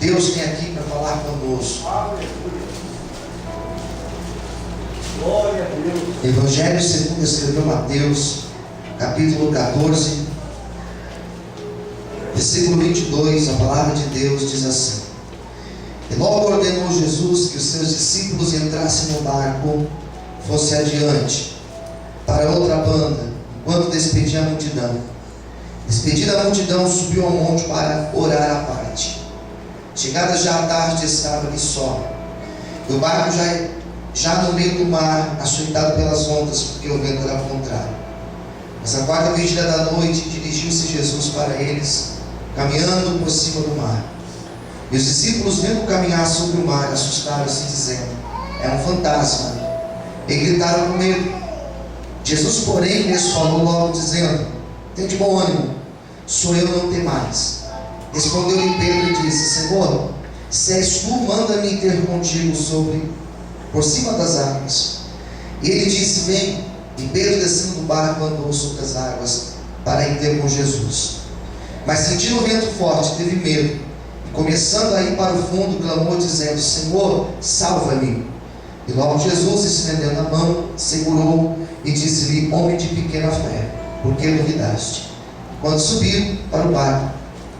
Deus tem aqui para falar conosco. Glória a Deus. Evangelho segundo escreveu Mateus, capítulo 14, versículo 22, a palavra de Deus diz assim: E logo ordenou Jesus que os seus discípulos entrassem no barco, fosse adiante, para outra banda, enquanto despedia a multidão. Despedida a multidão, subiu ao monte para orar à parte. Chegada já a tarde, estava ali só. E o barco já no meio do mar, açoitado pelas ondas, porque o vento era contrário. Mas a quarta vigília da noite, dirigiu-se Jesus para eles, caminhando por cima do mar. E os discípulos, vendo caminhar sobre o mar, assustaram-se, dizendo: É um fantasma. E gritaram com medo. Jesus, porém, lhes falou logo, dizendo: Tende bom ânimo, sou eu, não temais. Respondeu-lhe Pedro e disse: Senhor, se és tu, manda-me ir ter contigo por cima das águas. E ele disse: Vem. E Pedro, descendo do barco, andou sobre as águas para ir ter com Jesus. Mas sentindo o vento forte, teve medo, e começando a ir para o fundo, clamou dizendo: Senhor, salva-me. E logo Jesus, estendendo a mão, segurou e disse-lhe: Homem de pequena fé, por que duvidaste? Quando subiu para o barco,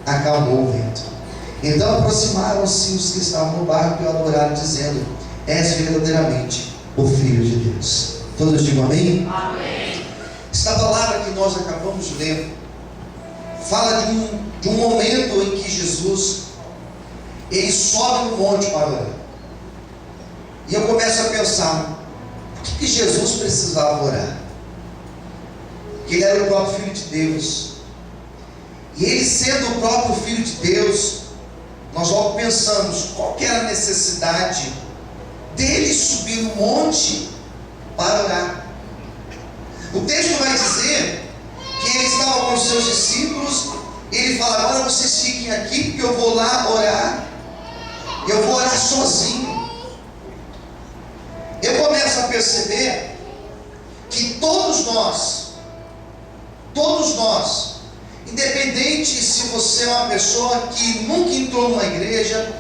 acalmou o vento. Então aproximaram-se os que estavam no barco e o adoraram, dizendo: És verdadeiramente o Filho de Deus. Todos digam amém? Amém. Esta palavra que nós acabamos de ler fala de um momento em que Jesus ele sobe no monte para orar. E eu começo a pensar: por que Jesus precisava orar? Que ele era o próprio Filho de Deus. E ele sendo o próprio Filho de Deus, nós logo pensamos: qual que era a necessidade dele subir no monte para orar? O texto vai dizer que ele estava com os seus discípulos. Ele fala: agora vocês fiquem aqui, porque eu vou lá orar. Eu vou orar sozinho. Eu começo a perceber que todos nós, independente se você é uma pessoa que nunca entrou numa igreja,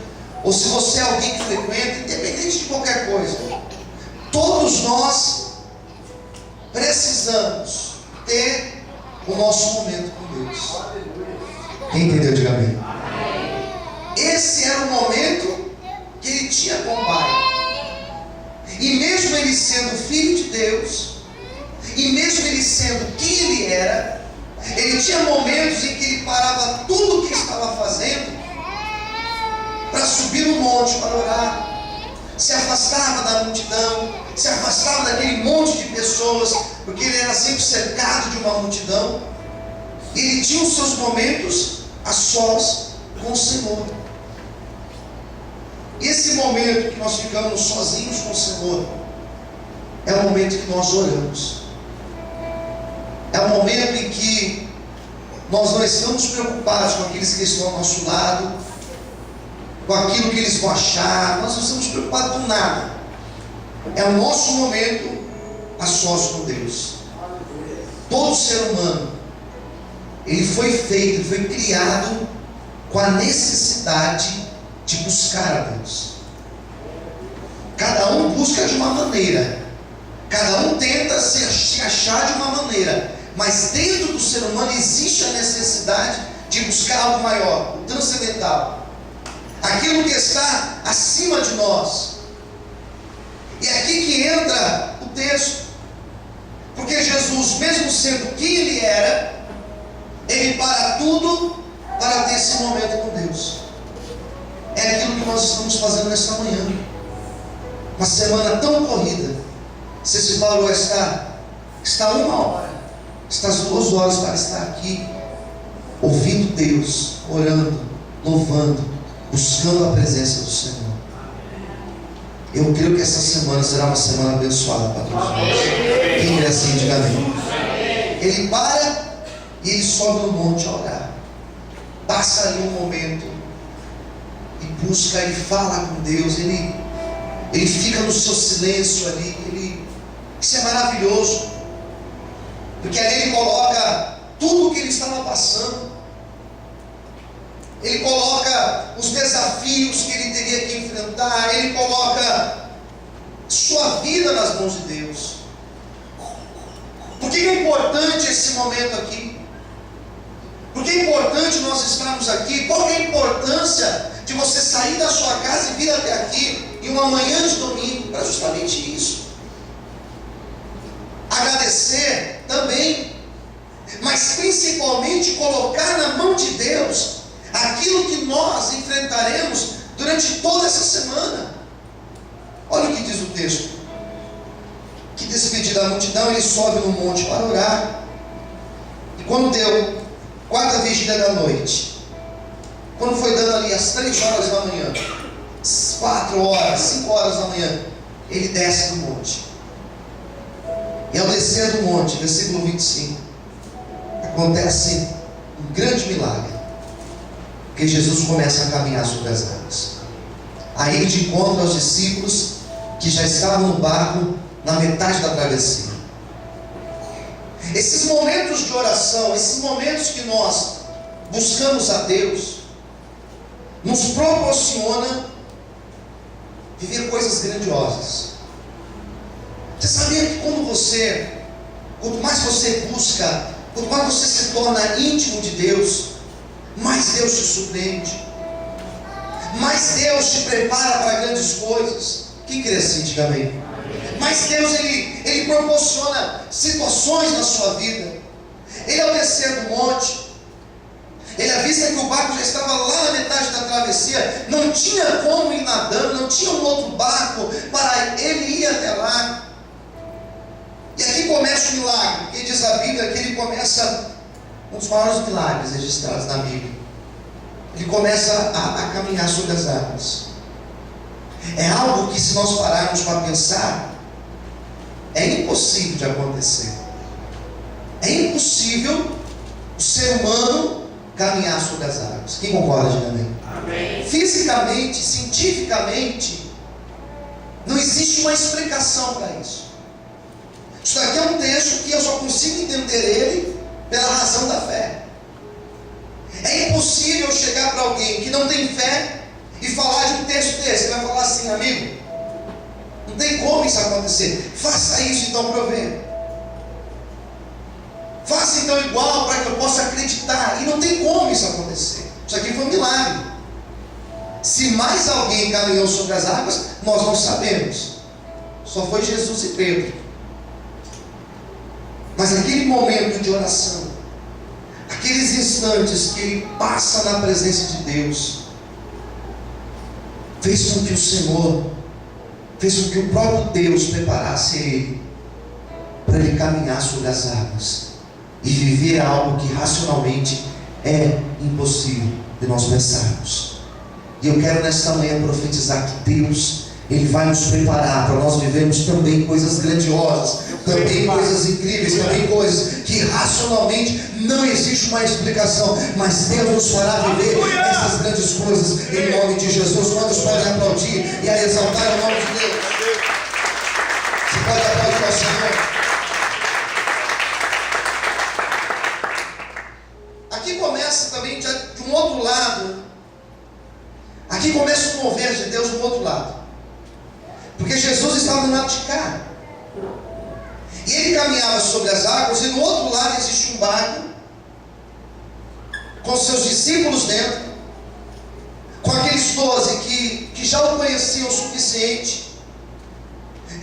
ou se você é alguém que frequenta, independente de qualquer coisa, todos nós precisamos ter o nosso momento com Deus. Quem entendeu? Diga amém. Esse era o momento que ele tinha com o Pai. E mesmo ele sendo Filho de Deus, e mesmo ele sendo quem ele era, ele tinha momentos em que ele parava tudo o que estava fazendo para subir no monte para orar. Se afastava da multidão, se afastava daquele monte de pessoas, porque ele era sempre cercado de uma multidão. E ele tinha os seus momentos a sós com o Senhor. Esse momento que nós ficamos sozinhos com o Senhor é o momento que nós oramos. É o momento em que nós não estamos preocupados com aqueles que estão ao nosso lado, com aquilo que eles vão achar. Nós não estamos preocupados com nada. É o nosso momento a sós com Deus. Todo ser humano, ele foi feito, ele foi criado com a necessidade de buscar a Deus. Cada um busca de uma maneira, cada um tenta se achar de uma maneira, mas dentro do ser humano existe a necessidade de buscar algo maior, o transcendental, aquilo que está acima de nós. E é aqui que entra o texto, porque Jesus, mesmo sendo quem ele era, ele para tudo para ter esse momento com Deus. É aquilo que nós estamos fazendo nesta manhã. Uma semana tão corrida. Você se parou, está 1 hora, está 2 horas para estar aqui, ouvindo Deus, orando, louvando, buscando a presença do Senhor. Eu creio que essa semana será uma semana abençoada para todos nós. Quem crê assim, diga amém. Ele para e ele sobe no monte a orar. Passa ali um momento e busca e fala com Deus. Ele fica no seu silêncio ali. Isso é maravilhoso, porque ali ele coloca tudo o que ele estava passando. ele coloca os desafios que ele teria que enfrentar, ele coloca sua vida nas mãos de Deus. Por que é importante esse momento aqui? Por que é importante nós estarmos aqui? Qual é a importância de você sair da sua casa e vir até aqui em uma manhã de domingo? Para justamente isso. Agradecer também, mas principalmente colocar na mão de Deus aquilo que nós enfrentaremos durante toda essa semana. Olha o que diz o texto: que despedido da multidão, ele sobe no monte para orar. E quando deu 4ª vigília da noite, quando foi dando ali as 3 horas da manhã, 4 horas, 5 horas da manhã, ele desce do monte. E ao descer do monte, versículo 25, acontece um grande milagre, porque Jesus começa a caminhar sobre as águas. Aí ele encontra os discípulos que já estavam no barco na metade da travessia. Esses momentos de oração, esses momentos que nós buscamos a Deus, nos proporciona viver coisas grandiosas. Você sabia que quanto mais você busca, quanto mais você se torna íntimo de Deus, mais Deus te surpreende, mais Deus te prepara para grandes coisas? Quem crê assim, diga amém. Mas Deus, Ele proporciona situações na sua vida. Ele, ao descer do monte, ele avista que o barco já estava lá na metade da travessia, não tinha como ir nadando, não tinha um outro barco para ele ir até lá. E aqui começa o milagre, porque diz a Bíblia que ele começa um dos maiores milagres registrados na Bíblia. Ele começa a caminhar sobre as águas. É algo que, se nós pararmos para pensar, é impossível de acontecer. É impossível o ser humano caminhar sobre as águas. Quem concorda, diga amém. Amém. Fisicamente, cientificamente, não existe uma explicação para isso. Isso daqui é um texto que eu só consigo entender ele pela razão da fé. É impossível chegar para alguém que não tem fé e falar de um texto desse. Ele vai falar assim: amigo, não tem como isso acontecer. Faça isso então para eu ver. Faça então igual para que eu possa acreditar. E não tem como isso acontecer. Isso aqui foi um milagre. Se mais alguém caminhou sobre as águas, nós não sabemos. Só foi Jesus e Pedro. Mas aquele momento de oração, aqueles instantes que ele passa na presença de Deus, fez com que o Senhor, fez com que o próprio Deus preparasse ele para ele caminhar sobre as águas e viver algo que racionalmente é impossível de nós pensarmos. E eu quero nesta manhã profetizar que Deus, Ele vai nos preparar para nós vivermos também coisas grandiosas, também coisas incríveis, também coisas que racionalmente não existe uma explicação, mas Deus nos fará viver essas grandes coisas em nome de Jesus. Quantos podem aplaudir e exaltar o nome de Deus? Você pode aplaudir ao Senhor. Aqui começa também de um outro lado. Aqui começa o mover de Deus do outro lado. Porque Jesus estava no lado de cá. E ele caminhava sobre as águas, e no outro lado existe um barco, com seus discípulos dentro, com aqueles 12 que já o conheciam o suficiente.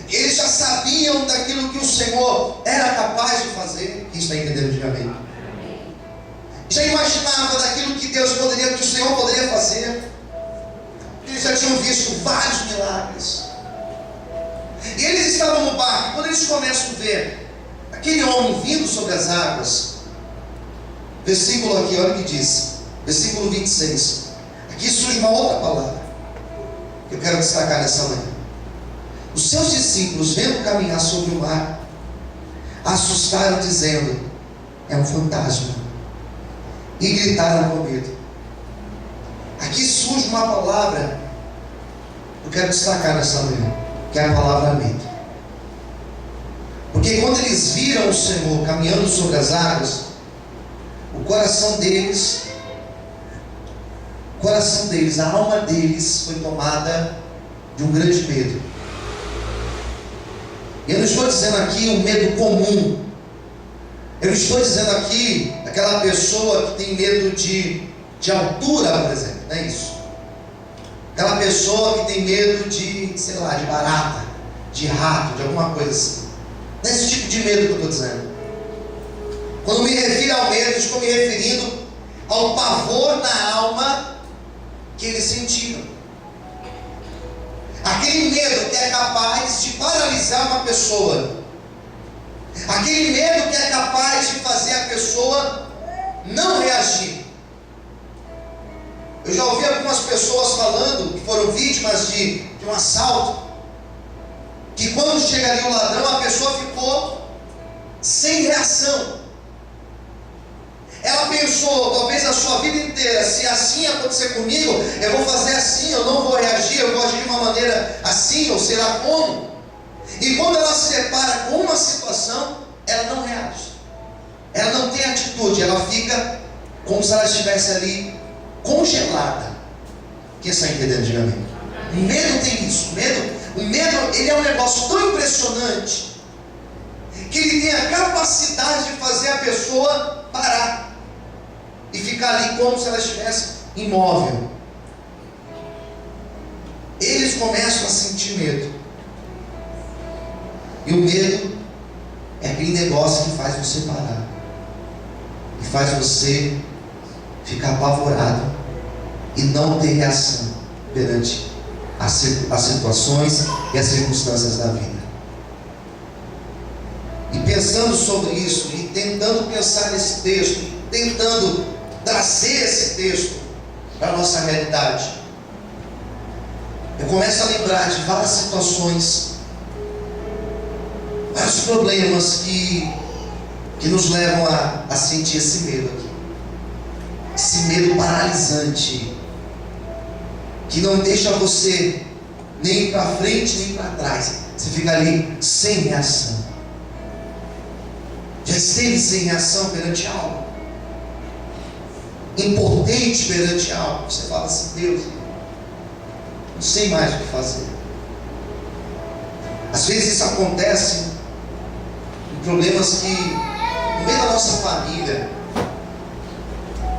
Eles já sabiam daquilo que o Senhor era capaz de fazer. Quem está entendendo, diga amém. Já imaginava daquilo que Deus poderia, que o Senhor poderia fazer. Eles já tinham visto vários milagres. E eles estavam no barco. E quando eles começam a ver aquele homem vindo sobre as águas, versículo aqui, olha o que diz, versículo 26. Aqui surge uma outra palavra que eu quero destacar nessa manhã. Os seus discípulos, vendo caminhar sobre o mar, assustaram, dizendo: é um fantasma, e gritaram com medo. Aqui surge uma palavra que eu quero destacar nessa manhã, que é a palavra medo. Porque quando eles viram o Senhor caminhando sobre as águas, o coração deles coração deles, a alma deles foi tomada de um grande medo. E eu não estou dizendo aqui um medo comum. Eu não estou dizendo aqui aquela pessoa que tem medo de altura, por exemplo, não é isso? Aquela pessoa que tem medo de, sei lá, de barata, de rato, de alguma coisa assim. Não é esse tipo de medo que eu estou dizendo. Quando me refiro ao medo, estou me referindo ao pavor na alma que eles sentiram. Aquele medo que é capaz de paralisar uma pessoa. Aquele medo que é capaz de fazer a pessoa não reagir. Eu já ouvi algumas pessoas falando que foram vítimas de um assalto, que quando chega ali o ladrão, a pessoa ficou sem reação. Ela pensou, talvez a sua vida inteira, se assim acontecer comigo, eu vou fazer assim, eu não vou reagir, eu vou agir de uma maneira assim, ou sei lá como. E quando ela se depara com uma situação, ela não reage. Ela não tem atitude, ela fica como se ela estivesse ali congelada. Quem está entendendo, diga amém? O medo tem isso. O medo, ele é um negócio tão impressionante que ele tem a capacidade de fazer a pessoa parar e ficar ali como se ela estivesse imóvel. Eles começam a sentir medo. E o medo é aquele negócio que faz você parar, que faz você ficar apavorado e não ter reação perante as situações e as circunstâncias da vida. E pensando sobre isso, e tentando pensar nesse texto, e tentando trazer esse texto para a nossa realidade, eu começo a lembrar de várias situações, vários problemas que nos levam a sentir esse medo aqui. Esse medo paralisante, que não deixa você nem para frente nem para trás. Você fica ali sem reação. Já esteve sem reação perante algo, impotente perante algo. Você fala assim: Deus, não sei mais o que fazer. Às vezes isso acontece em problemas que, no meio da nossa família.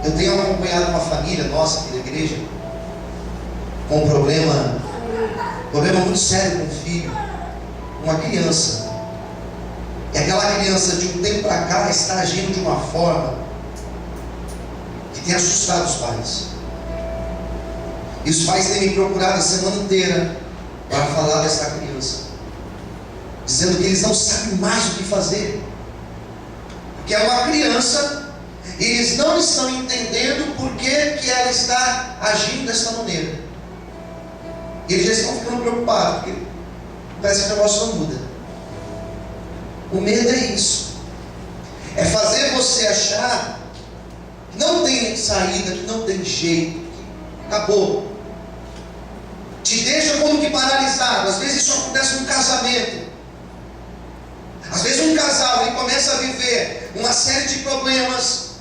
Eu tenho acompanhado uma família nossa aqui da igreja com um problema muito sério com o filho, uma criança. E aquela criança, de um tempo para cá, está agindo de uma forma que tem assustado os pais. E os pais têm me procurado a semana inteira para falar dessa criança, dizendo que eles não sabem mais o que fazer, porque é uma criança. E eles não estão entendendo por que ela está agindo dessa maneira. E eles já estão ficando preocupados, porque parece que o negócio não muda. O medo é isso. É fazer você achar que não tem saída, que não tem jeito, que acabou. Te deixa como que paralisado. Às vezes isso acontece no casamento. Às vezes um casal ele começa a viver uma série de problemas.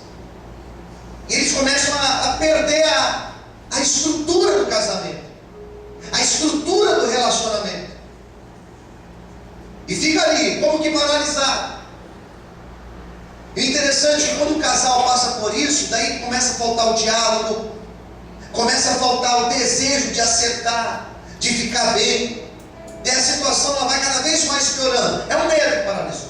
E eles começam a perder a estrutura do casamento, a estrutura do relacionamento. E fica ali, como que paralisado. E o interessante é que quando o casal passa por isso, daí começa a faltar o diálogo, começa a faltar o desejo de acertar, de ficar bem. E a situação ela vai cada vez mais piorando. É o medo que paralisou.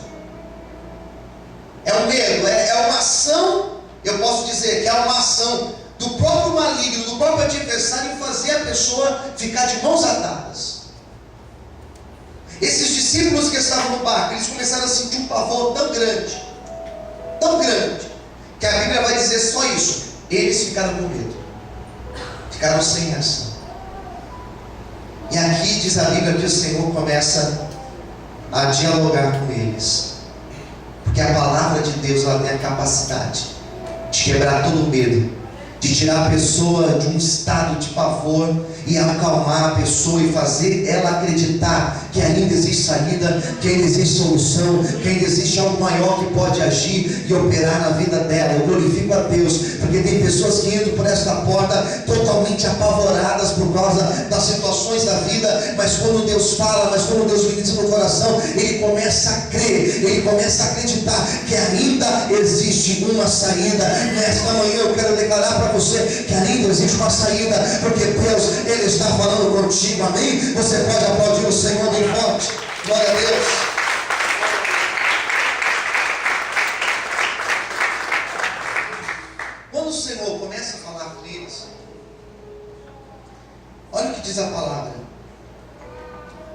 É o medo, é uma ação. Eu posso dizer que é uma ação do próprio maligno, do próprio adversário, em fazer a pessoa ficar de mãos atadas. Esses discípulos que estavam no barco, eles começaram a sentir um pavor tão grande, que a Bíblia vai dizer só isso: eles ficaram com medo, ficaram sem reação. E aqui diz a Bíblia que o Senhor começa a dialogar com eles, porque a palavra de Deus ela tem a capacidade de quebrar todo o medo, de tirar a pessoa de um estado de pavor e acalmar a pessoa e fazer ela acreditar que ainda existe saída, que ainda existe solução, que ainda existe algo maior que pode agir e operar na vida dela. Eu glorifico a Deus, porque tem pessoas que entram por esta porta totalmente apavoradas por causa das situações da vida, mas quando Deus fala, mas quando Deus ministra no coração, ele começa a crer, ele começa a acreditar que ainda existe uma saída. Nesta manhã eu quero declarar para você que ainda existe uma saída, porque Deus, Ele está falando contigo, amém? Você pode aplaudir o Senhor bem forte, glória a Deus. Quando o Senhor começa a falar com eles, olha o que diz a palavra,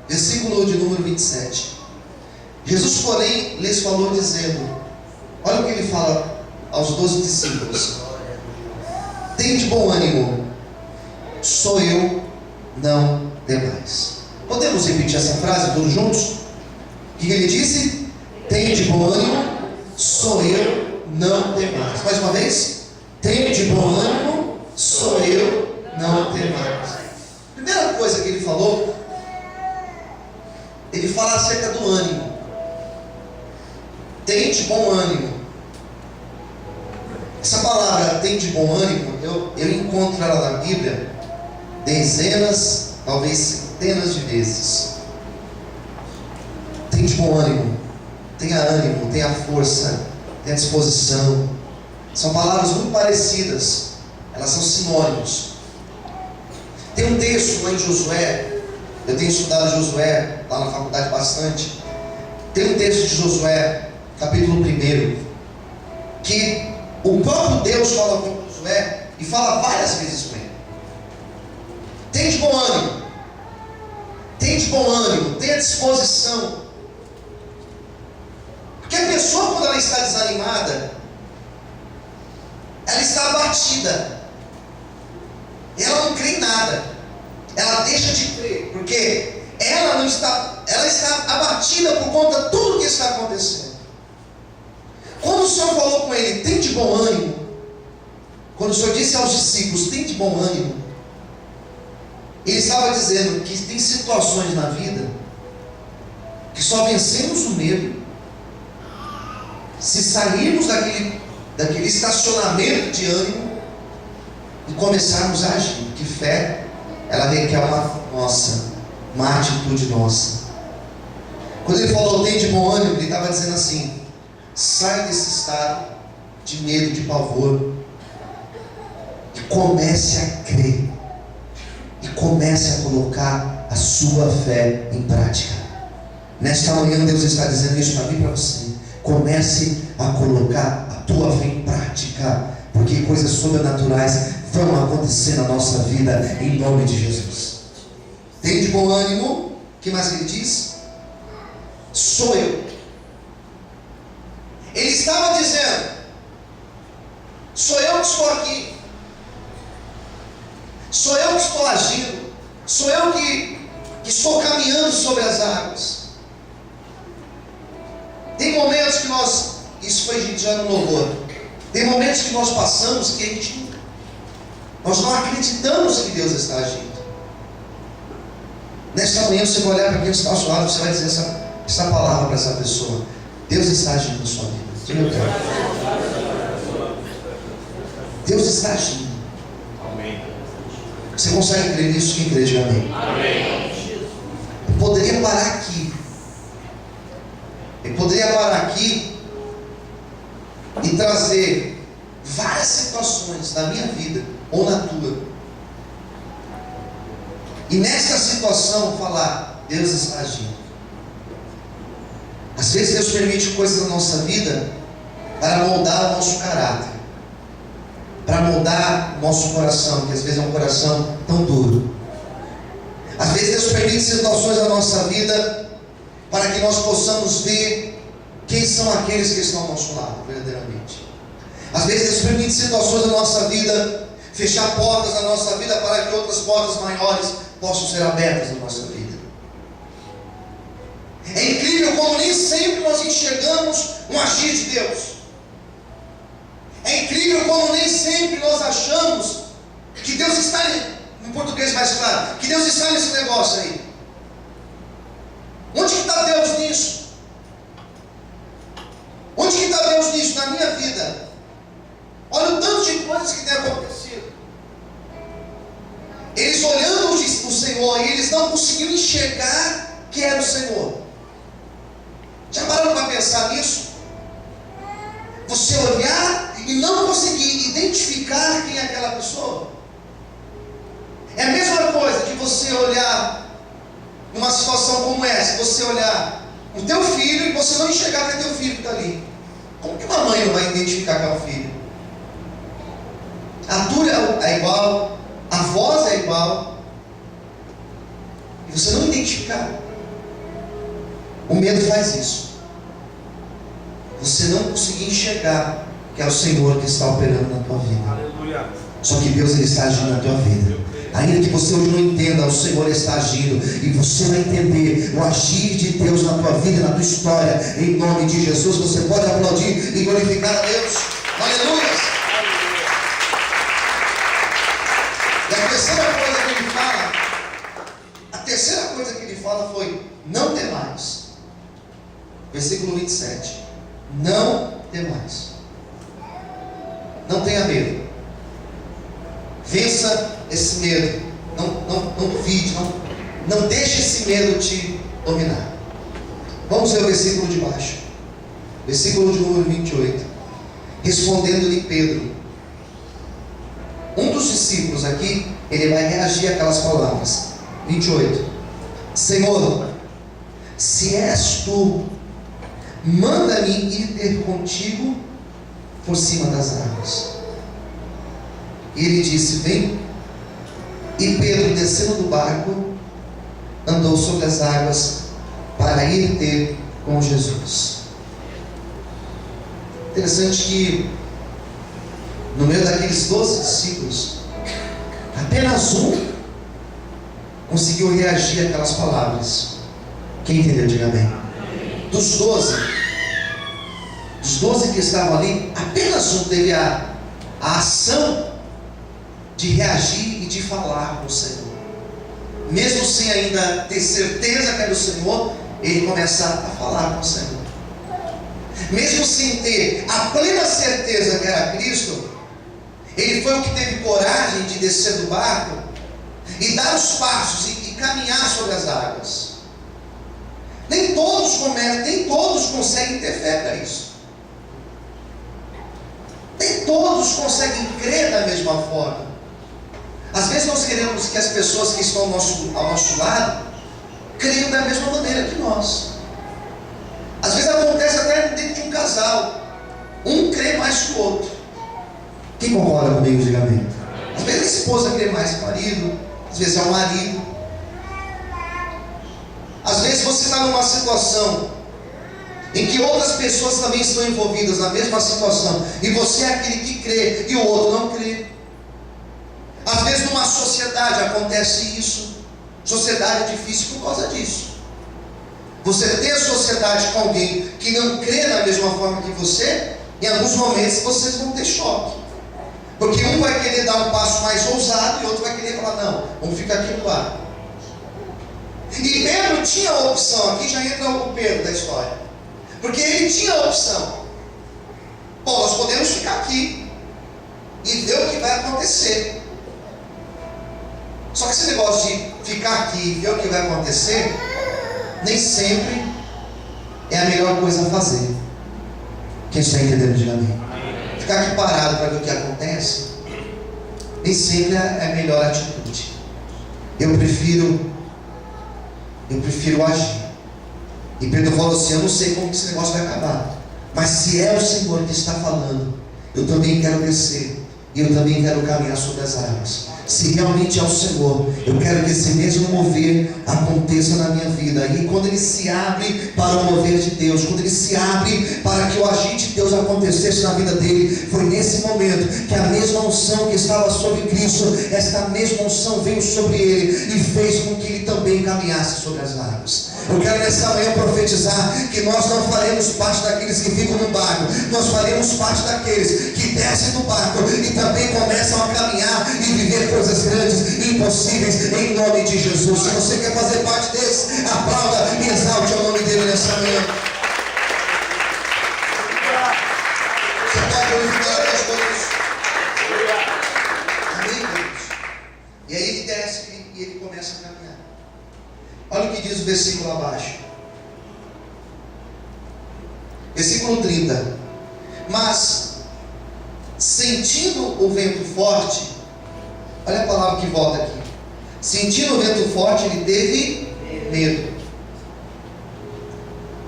versículo de número 27. Jesus, porém, lhes falou dizendo, olha o que ele fala aos 12 discípulos: tende bom ânimo, sou eu, não demais. Podemos repetir essa frase todos juntos? O que ele disse? Tende bom ânimo, sou eu, não demais. Mais uma vez. Tende bom ânimo, sou eu, não demais. Primeira coisa que ele falou, ele fala acerca do ânimo. Tende bom ânimo. Essa palavra tende bom ânimo, eu encontro ela na Bíblia dezenas, talvez centenas de vezes. Tende bom ânimo, tenha força, tenha disposição. São palavras muito parecidas, elas são sinônimos. Tem um texto lá em Josué, eu tenho estudado Josué lá na faculdade bastante. Tem um texto de Josué, capítulo 1, que o próprio Deus fala com Josué e fala várias vezes com ele. Tende bom ânimo, tenha disposição. Porque a pessoa, quando ela está desanimada, ela está abatida, ela não crê em nada, ela deixa de crer, porque ela está abatida por conta de tudo que está acontecendo. Quando o Senhor falou com ele, tem de bom ânimo, quando o Senhor disse aos discípulos, tem de bom ânimo, ele estava dizendo que tem situações na vida que só vencemos o medo se sairmos daquele estacionamento de ânimo e começarmos a agir. Que fé, ela requer uma atitude nossa. Quando ele falou tem de bom ânimo, ele estava dizendo assim: sai desse estado de medo, de pavor, e comece a crer, e comece a colocar a sua fé em prática. Nesta manhã Deus está dizendo isso para mim e para você. Comece a colocar a tua fé em prática, porque coisas sobrenaturais vão acontecer na nossa vida, em nome de Jesus. Tem de bom ânimo. O que mais ele diz? Sou eu. Ele estava dizendo: sou eu que estou aqui, sou eu que estou agindo, sou eu que estou caminhando sobre as águas. Tem momentos que isso foi já no louvor, tem momentos que nós passamos que nós não acreditamos que Deus está agindo. Nesta manhã você vai olhar para quem está ao seu lado, você vai dizer essa palavra para essa pessoa: Deus está agindo na sua vida. Deus está agindo. Amém. Você consegue crer nisso? Quem crê, diga amém. Amém. Eu poderia parar aqui. Eu poderia parar aqui e trazer várias situações da minha vida ou na tua, e nessa situação falar: Deus está agindo. Às vezes Deus permite coisas na nossa vida para moldar o nosso caráter, para moldar o nosso coração, que às vezes é um coração tão duro. Às vezes Deus permite situações na nossa vida para que nós possamos ver quem são aqueles que estão ao nosso lado verdadeiramente. Às vezes Deus permite situações na nossa vida, fechar portas na nossa vida para que outras portas maiores possam ser abertas na nossa vida. É incrível como nem sempre nós enxergamos um agir de Deus. É incrível como nem sempre nós achamos que Deus está, em português mais claro, que Deus está nesse negócio aí. Onde que está Deus nisso? Onde que está Deus nisso na minha vida? Olha o tanto de coisas que tem acontecido. Eles olhando o Senhor e eles não conseguiam enxergar que era o Senhor. Já pararam para pensar nisso? Você olhar e não conseguir identificar quem é aquela pessoa. É a mesma coisa que você olhar numa situação como essa, você olhar o teu filho e você não enxergar que é teu filho que está ali. Como que uma mãe não vai identificar que é o filho? A altura é igual, a voz é igual, e você não identificar. O medo faz isso. Você não conseguir enxergar que é o Senhor que está operando na tua vida. Aleluia. Só que Deus, Ele está agindo na tua vida. Ainda que você hoje não entenda, o Senhor está agindo. E você vai entender o agir de Deus na tua vida, na tua história. Em nome de Jesus, você pode aplaudir e glorificar a Deus. Aleluia. E a terceira coisa que Ele fala, foi: não temais. Versículo 27. Não temais. Não tenha medo. Vença esse medo. Não duvide. Não deixe esse medo te dominar. Vamos ver o versículo de baixo. Versículo de número 28. Respondendo-lhe Pedro. Um dos discípulos aqui, ele vai reagir àquelas palavras. 28. Senhor, se és tu, manda-me ir ter contigo por cima das águas. E ele disse: vem. E Pedro, descendo do barco, andou sobre as águas para ir ter com Jesus. Interessante que no meio daqueles 12 discípulos, apenas um conseguiu reagir àquelas palavras. Quem entendeu, diga amém. Dos 12 que estavam ali, apenas um teve a ação de reagir e de falar com o Senhor. Mesmo sem ainda ter certeza que era o Senhor, ele começa a falar com o Senhor. Mesmo sem ter a plena certeza que era Cristo, ele foi o que teve coragem de descer do barco e dar os passos e caminhar sobre as águas. Nem todos conseguem ter fé para isso. Nem todos conseguem crer da mesma forma. Às vezes nós queremos que as pessoas que estão ao nosso lado creiam da mesma maneira que nós. Às vezes acontece até dentro de um casal. Um crê mais que o outro. Quem concorda comigo, diga amém. Às vezes a esposa crê mais que o marido. Às vezes é o marido. Às vezes você está numa situação em que outras pessoas também estão envolvidas na mesma situação, e você é aquele que crê e o outro não crê. Às vezes numa sociedade acontece isso. Sociedade é difícil por causa disso. Você ter sociedade com alguém que não crê da mesma forma que você, em alguns momentos vocês vão ter choque. Porque um vai querer dar um passo mais ousado e outro vai querer falar: não, vamos ficar aqui no lado. E Pedro tinha a opção. Aqui já entra o Pedro da história. Porque ele tinha a opção. Bom, nós podemos ficar aqui e ver o que vai acontecer. Só que esse negócio de ficar aqui e ver o que vai acontecer, nem sempre é a melhor coisa a fazer. Quem está entendendo, diga amém. Ficar aqui parado para ver o que acontece, nem sempre é a melhor atitude. Eu prefiro agir. E Pedro falou assim: eu não sei como esse negócio vai acabar, mas se é o Senhor que está falando, eu também quero descer, e eu também quero caminhar sobre as águas. Se realmente é o Senhor, eu quero que esse mesmo mover aconteça na minha vida. E quando ele se abre para o mover de Deus, quando ele se abre para que o agir de Deus acontecesse na vida dele, foi nesse momento que a mesma unção que estava sobre Cristo, esta mesma unção veio sobre ele e fez com que ele também caminhasse sobre as águas. Eu quero nessa manhã profetizar que nós não faremos parte daqueles que ficam no barco, nós faremos parte daqueles que descem do barco e também começam a caminhar e viver coisas grandes e impossíveis em nome de Jesus. Se você quer fazer parte desse, aplauda e exalte o nome dele nessa manhã. Você pode glorificar a Deus por isso. Amém, Deus? E aí ele desce e ele começa a caminhar. Olha o que diz o versículo abaixo. Versículo 30. Mas, sentindo o vento forte, olha a palavra que volta aqui. Sentindo o vento forte, ele teve medo.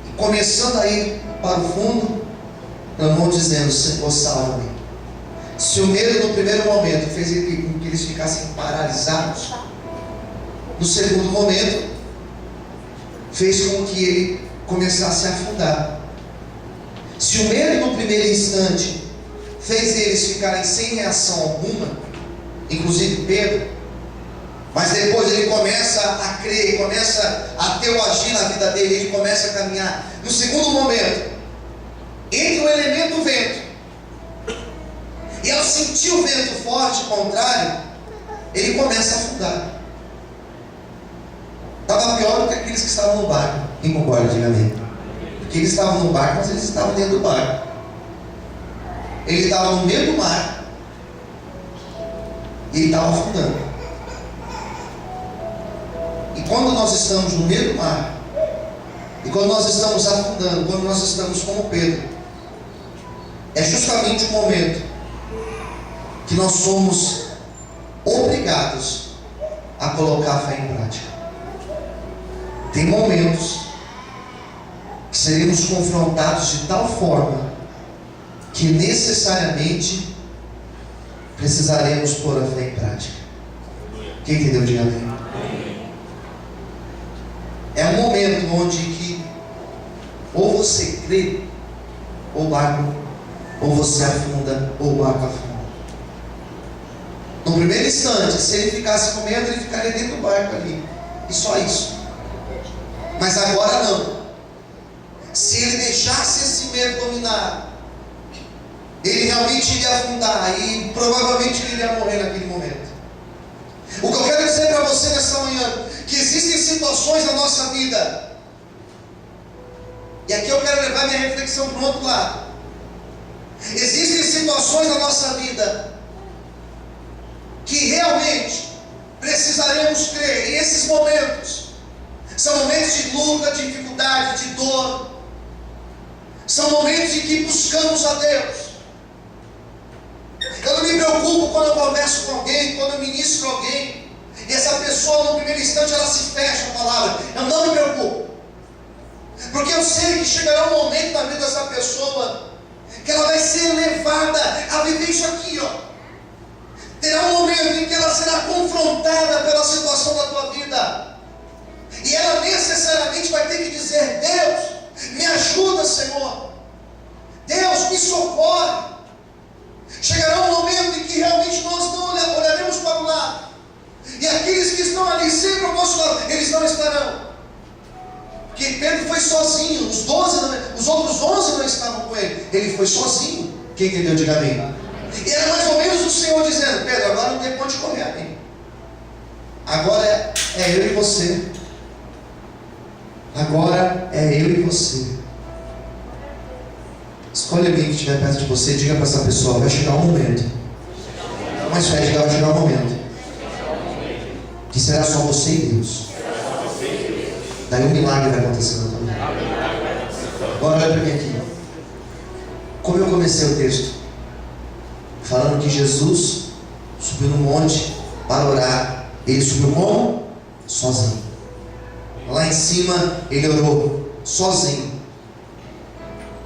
E começando a ir para o fundo, clamou dizendo: Senhor, salva-me. Se o medo no primeiro momento fez com que eles ficassem paralisados, no segundo momento fez com que ele começasse a afundar. Se o medo no primeiro instante fez eles ficarem sem reação alguma, inclusive Pedro, mas depois ele começa a crer, começa a ter o agir na vida dele, ele começa a caminhar. No segundo momento, entra o elemento vento, e ao sentir o vento forte contrário, ele começa a afundar. Estava pior do que aqueles que estavam no barco. Quem concorda, diga amém. Porque eles estavam no barco, mas eles estavam dentro do barco. Ele estava no meio do mar e ele estava afundando. E quando nós estamos no meio do mar, e quando nós estamos afundando, quando nós estamos como Pedro, é justamente o momento que nós somos obrigados a colocar a fé em prática. Tem momentos que seremos confrontados de tal forma que necessariamente precisaremos pôr a fé em prática. Quem entendeu, diga amém. É um momento onde que ou você crê, ou o barco, ou você afunda, ou o barco afunda. No primeiro instante, se ele ficasse com medo, ele ficaria dentro do barco ali, e só isso. Mas agora não. Se ele deixasse esse medo dominar, ele realmente iria afundar e provavelmente ele iria morrer naquele momento. O que eu quero dizer para você nessa manhã, que existem situações na nossa vida, e aqui eu quero levar minha reflexão para o outro lado. Existem situações na nossa vida que realmente precisaremos crer. E esses momentos são momentos de luta, de dificuldade, de dor. São momentos em que buscamos a Deus. Eu não me preocupo quando eu converso com alguém, quando eu ministro alguém, e essa pessoa no primeiro instante ela se fecha a palavra. Eu não me preocupo, porque eu sei que chegará um momento na vida dessa pessoa que ela vai ser levada a viver isso aqui, ó. Terá um momento em que ela será confrontada pela situação da tua vida, e ela necessariamente vai ter que dizer: Deus, me ajuda, Senhor. Deus, me socorre. Chegará um momento em que realmente nós não olharemos para o lado, e aqueles que estão ali sempre ao nosso lado, eles não estarão. Porque Pedro foi sozinho, os outros 11 não estavam com ele. Ele foi sozinho. Quem entendeu, diga amém. E era mais ou menos o Senhor dizendo: Pedro, agora não tem ponto de correr, amém. Agora é eu e você. Agora é eu e você. Escolhe alguém que estiver perto de você, diga para essa pessoa: vai chegar um momento. Mas vai chegar um momento que será só você e Deus. Daí um milagre vai acontecer na tua vida. Agora olha para mim aqui. Como eu comecei o texto falando que Jesus subiu no monte para orar. Ele subiu como? Sozinho. Lá em cima ele orou sozinho.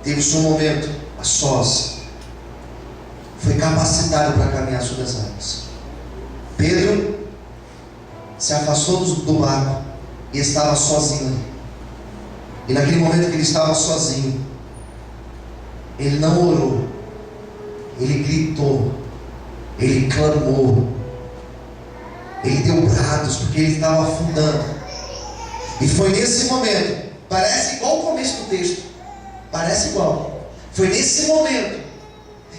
Teve o seu momento a sós. Foi capacitado para caminhar sobre as águas. Pedro se afastou do barco e estava sozinho ali. E naquele momento que ele estava sozinho, ele não orou, ele gritou, ele clamou, ele deu brados, porque ele estava afundando. E foi nesse momento, parece igual o começo do texto, parece igual. Foi nesse momento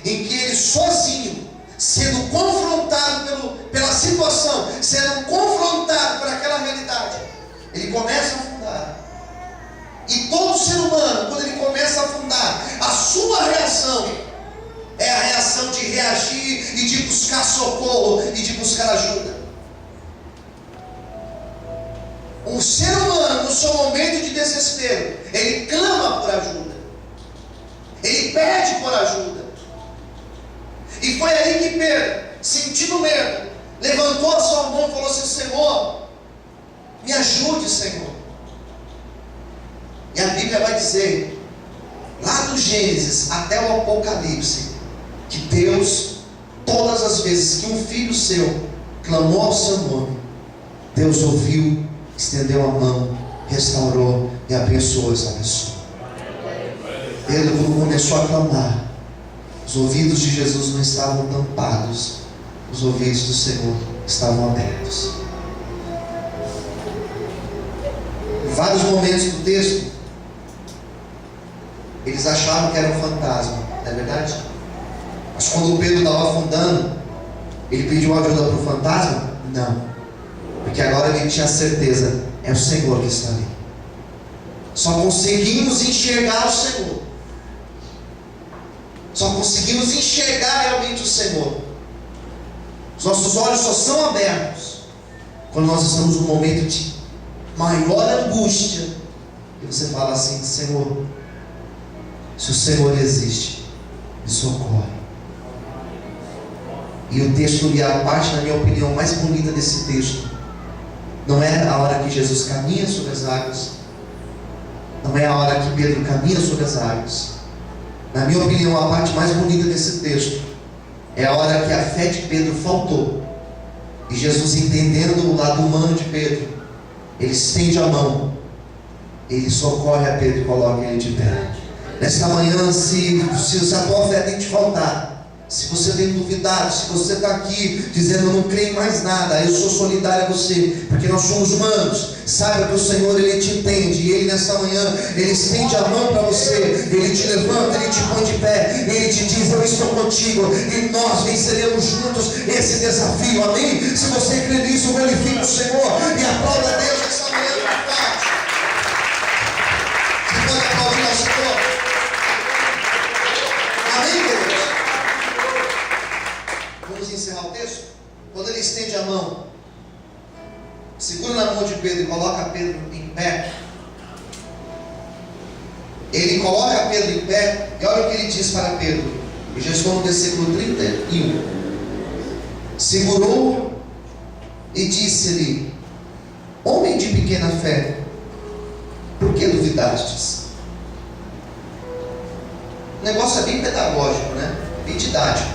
em que ele sozinho, sendo confrontado pela situação, sendo confrontado por aquela realidade, ele começa a afundar. E todo ser humano, quando ele começa a afundar, a sua reação é a reação de reagir e de buscar socorro e de buscar ajuda. Um ser humano, no seu momento de desespero, ele clama por ajuda, ele pede por ajuda. E foi aí que Pedro, sentindo medo, levantou a sua mão e falou assim: Senhor, me ajude, Senhor. E a Bíblia vai dizer, lá do Gênesis até o Apocalipse, que Deus, todas as vezes que um filho seu clamou ao seu nome, Deus ouviu, estendeu a mão, restaurou e abençoou essa pessoa. Pedro, quando começou a clamar, os ouvidos de Jesus não estavam tampados, os ouvidos do Senhor estavam abertos. Em vários momentos do texto, eles achavam que era um fantasma, não é verdade? Mas quando Pedro estava afundando, ele pediu ajuda para o fantasma? Não, porque agora ele tinha certeza, é o Senhor que está ali. Só conseguimos enxergar o Senhor, só conseguimos enxergar realmente o Senhor. Os nossos olhos só são abertos quando nós estamos num momento de maior angústia, e você fala assim: Senhor, se o Senhor existe, me socorre. E o texto, e a parte, na minha opinião, mais bonita desse texto, não é a hora que Jesus caminha sobre as águas, não é a hora que Pedro caminha sobre as águas. Na minha opinião, a parte mais bonita desse texto é a hora que a fé de Pedro faltou, e Jesus, entendendo o lado humano de Pedro, ele estende a mão, ele socorre a Pedro e coloca ele de pé. Nesta manhã, se a tua fé tem te faltar, se você tem duvidado, se você está aqui dizendo: eu não creio em mais nada, eu sou solidário a você, porque nós somos humanos, saiba que o Senhor, Ele te entende, e Ele nesta manhã, Ele estende a mão para você, Ele te levanta, Ele te põe de pé, Ele te diz: eu estou contigo, e nós venceremos juntos esse desafio, amém? Se você crê nisso, glorifique o Senhor e aplauda a Deus nesta manhã muito forte. Você pode aplaudir ao Senhor? Amém, queridos? Vamos encerrar o texto? Quando ele estende a mão, segura na mão de Pedro e coloca Pedro em pé, ele coloca Pedro em pé, e olha o que ele diz para Pedro. Eu já estou no versículo 31. Segurou e disse-lhe: homem de pequena fé, por que duvidastes? O negócio é bem pedagógico, né? Bem didático.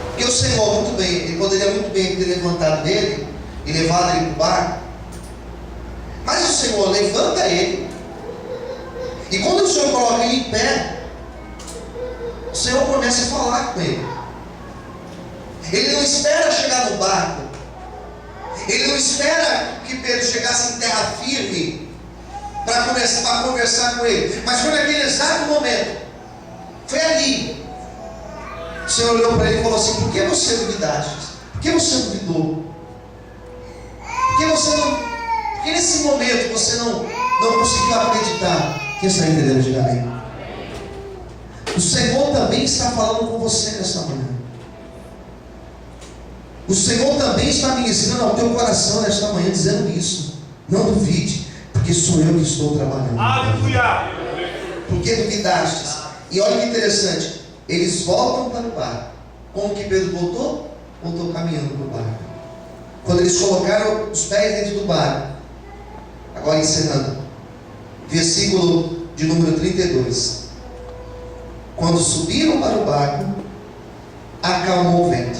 Porque o Senhor, muito bem, Ele poderia muito bem ter levantado ele e levado ele para o barco, mas o Senhor levanta ele, e quando o Senhor coloca ele em pé, o Senhor começa a falar com ele. Ele não espera chegar no barco, ele não espera que Pedro chegasse em terra firme para conversar com ele, mas foi naquele exato momento, foi ali. O Senhor olhou para ele e falou assim: por que você duvidaste? Por que você duvidou? Porque nesse momento você não conseguiu acreditar? Quem está entendendo? Diga amém. O Senhor também está falando com você nesta manhã. O Senhor também está ministrando ao teu coração nesta manhã, dizendo isso: não duvide, porque sou eu que estou trabalhando. Aleluia! Porque duvidastes. E olha que interessante, eles voltam para o barco. Como que Pedro voltou? Voltou caminhando para o barco. Quando eles colocaram os pés dentro do barco, agora encerrando, versículo de número 32. Quando subiram para o barco, acalmou o vento.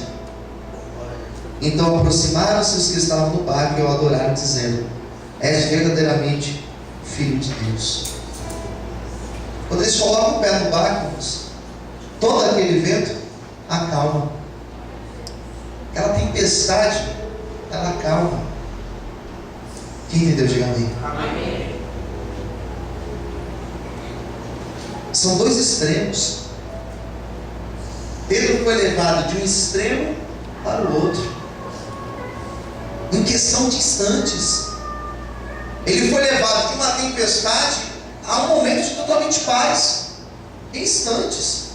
Então aproximaram-se os que estavam no barco e o adoraram, dizendo: és verdadeiramente Filho de Deus. Quando eles colocam o pé no barco, todo aquele vento acalma. Aquela tempestade, ela acalma. Quem entendeu, diga amém. Amém. São dois extremos. Pedro foi levado de um extremo para o outro, em questão de instantes. Ele foi levado de uma tempestade a um momento de totalmente paz, em instantes.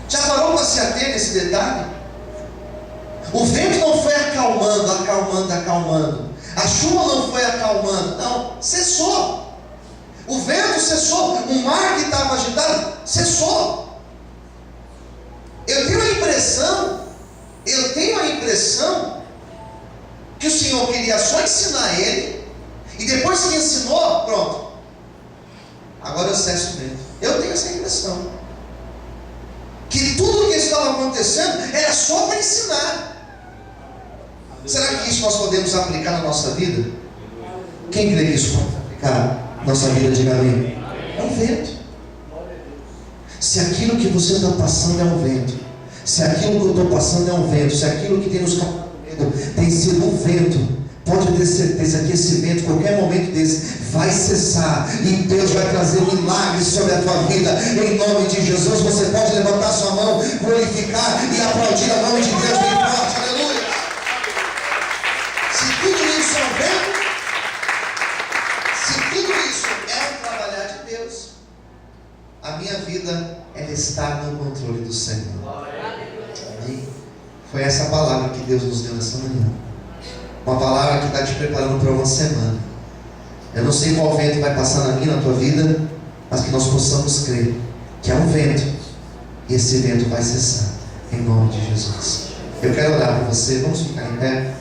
Já parou para se ater nesse detalhe? O vento não foi acalmando. A chuva não foi acalmando. Não, cessou. O vento cessou. O mar que estava agitado cessou. Eu tenho a impressão que o Senhor queria só ensinar ele, e depois que ensinou, pronto, agora eu cesso o vento. Eu tenho essa impressão que tudo o que estava acontecendo era só para ensinar. Será que isso nós podemos aplicar na nossa vida? Quem crê que isso pode aplicar na nossa vida, diga amém. É um vento. Se aquilo que você está passando é um vento, se aquilo que eu estou passando é um vento, se aquilo que tem nos causado medo tem sido um vento, pode ter certeza que esse vento, qualquer momento desse, vai cessar, e Deus vai trazer um milagre sobre a tua vida, em nome de Jesus. Você pode levantar sua mão, glorificar e aplaudir a nome de Deus bem forte, aleluia. Se tudo isso é um vento, se tudo isso é um trabalhar de Deus, a minha vida, ela está no controle do Senhor. Amém? Foi essa palavra que Deus nos deu nessa manhã. Uma palavra que está te preparando para uma semana. Eu não sei qual vento vai passar na minha, na tua vida, mas que nós possamos crer que é um vento, e esse vento vai cessar, em nome de Jesus. Eu quero orar por você. Vamos ficar em pé.